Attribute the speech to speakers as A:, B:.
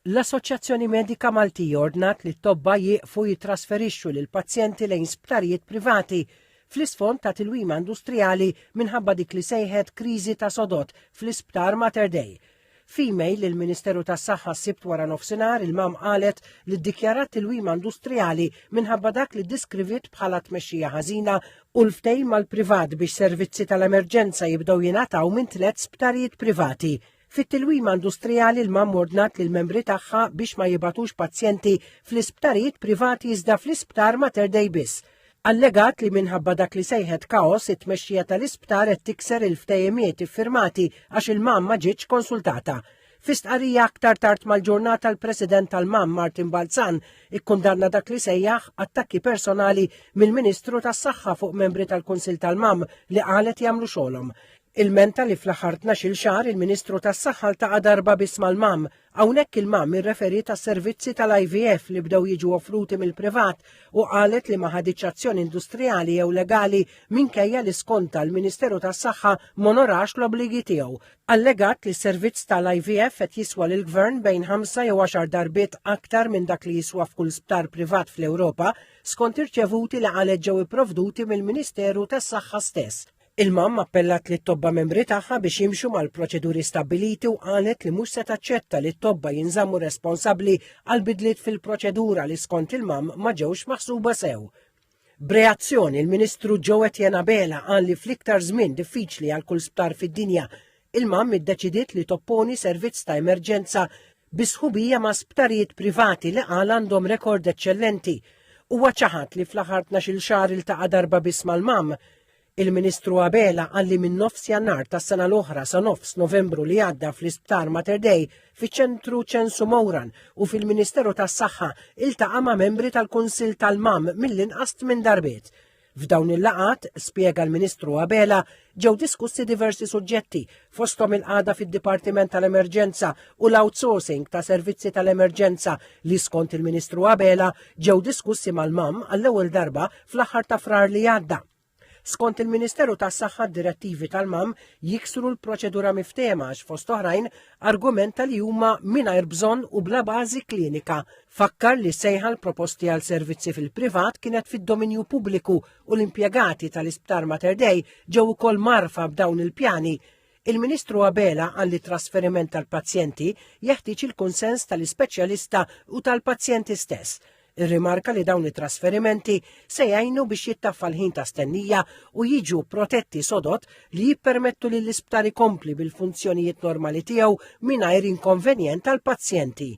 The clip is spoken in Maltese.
A: L-Assoċjazzjoni Medika Maltija ordnat li t-tobba jieqfu jitrasferixxu lil pazjenti lejn sptarijiet privati fl-isfond ta' tilwima industrijali minħabba dik li sejħet kriżi ta' sodot fl-isptar Mater Dei. F'email il-Ministeru tas-Saħħa s-sibt wara nofsinhar il-mam qalet li ddikjarat tilwima industrijali minħabba dak li diskrivit bħala tmexxija ħażina u l-ftehim mal-privat biex servizzi tal-emerġenza jibdew jingħataw minn 3 sptarijiet privati. Fit-tilwima industrijali l-mam ordnat lill membri tagħha biex ma jibatux pazjenti fl-isptarijiet privati iżda fl-isptar Mater Dei biss. Allegat li minħabba dak li sejħet kaos it-tmexxija tal-isptar qed tikser il-ftehimiet iffirmati għax il-mam ma ġietx konsultata. F'istqarrija aktar tard mal-ġurnata l-President tal-mam Martin Balzan ikkundanna dak li sejjaħ attakki personali mill-Ministru tas-Saħħa fuq membri tal-Kunsill tal-mam li qalet jagħmlu xogħolhom. Il-menta li fl-aħħar 12-il xahar il-Ministru tas-Saħħa ltaqa' darba biss mal-mam. Hawnhekk il-mam irreferi tas-servizzi tal-IVF li bdew jiġu offruti mill-privat u qalet li ma ħadiċ azzjoni industrijali jew legali minkejja li skonta l-Ministeru tas-Saħħa monorax l-obbligi tiegħu. Allegat li s-servizz tal-IVF qed jiswa lill-Gvern bejn 5 jew 10 darbiet aktar minn dak li jiswa f'kull sptar privat fl-Ewropa skont irċevuti li qalet ġew ipprovduti mill-Ministeru tas-Saħħa stess. Il-mam appellat li t-tobba membri tagħha biex jimxu mal-proċeduri stabiliti u qalet li mhux se taċċetta li t-tobba jinżammu responsabbli għal bidliet fil-proċedura li skont il-mam ma ġewx maħsuba sew. B'reazzjoni il-Ministru Joe Etienne Abela qal li fl-iktar żmien diffiċli għal kull sptar fid-dinja, il-mam iddeċidiet li topponi servizz ta' emerġenza bi sħubija ma' sptarijiet privati li qal għandhom rekord eċċellenti. Huwa ċaħat li fl-aħħar 12-il xahar iltaqa' darba biss mal-mam. Il-Ministru Abela għalli minn nofs Jannar tas-sena l-oħra sa nofs Novembru li għadda fl-Isptar Mater Dei fiċ-ċentru Ċensu Mowran u fil-Ministeru tas-Saħħa iltaqa' ma' membri tal-Kunsill tal-Mam mill-inqas minn darbiet. F'dawn il-laqat, spjega l-Ministru Abela, ġew diskussi diversi suġġetti fosthom il-qagħda fid-Dipartiment tal-Emerġenza u l-outsourcing ta' servizzi tal-emerġenza li skont il-Ministru Abela ġew diskussi mal-mam għall-ewwel darba fl-aħħar ta' frar li għadda. Skont il-Ministeru tas-Saħħa d-direttivi tal-mam jiksru l-proċedura miftema għax fost oħrajn argumenta li huma mingħajr bżonn u bla bażi klinika. Fakkar li sejħa l-proposti għal servizzi fil-privat kienet fid-dominju pubbliku u l-impjegati tal-Isptar Mater Dei ġew ukoll marfa b'dawn il-pjani. Il-Ministru Abela għalli trasferiment tal-pazjenti jeħtieġ il-konsens tal-ispeċjalista u tal-pazjenti stess. Irrimarka li dawn it-trasferimenti se jgħinu biex jittaffa l-ħin ta' stennija u jiġu protetti sodot li jippermettu li l-isptar ikompli bil-funzjonijiet normali tiegħu mingħajr inkonvenjent tal-pazjenti.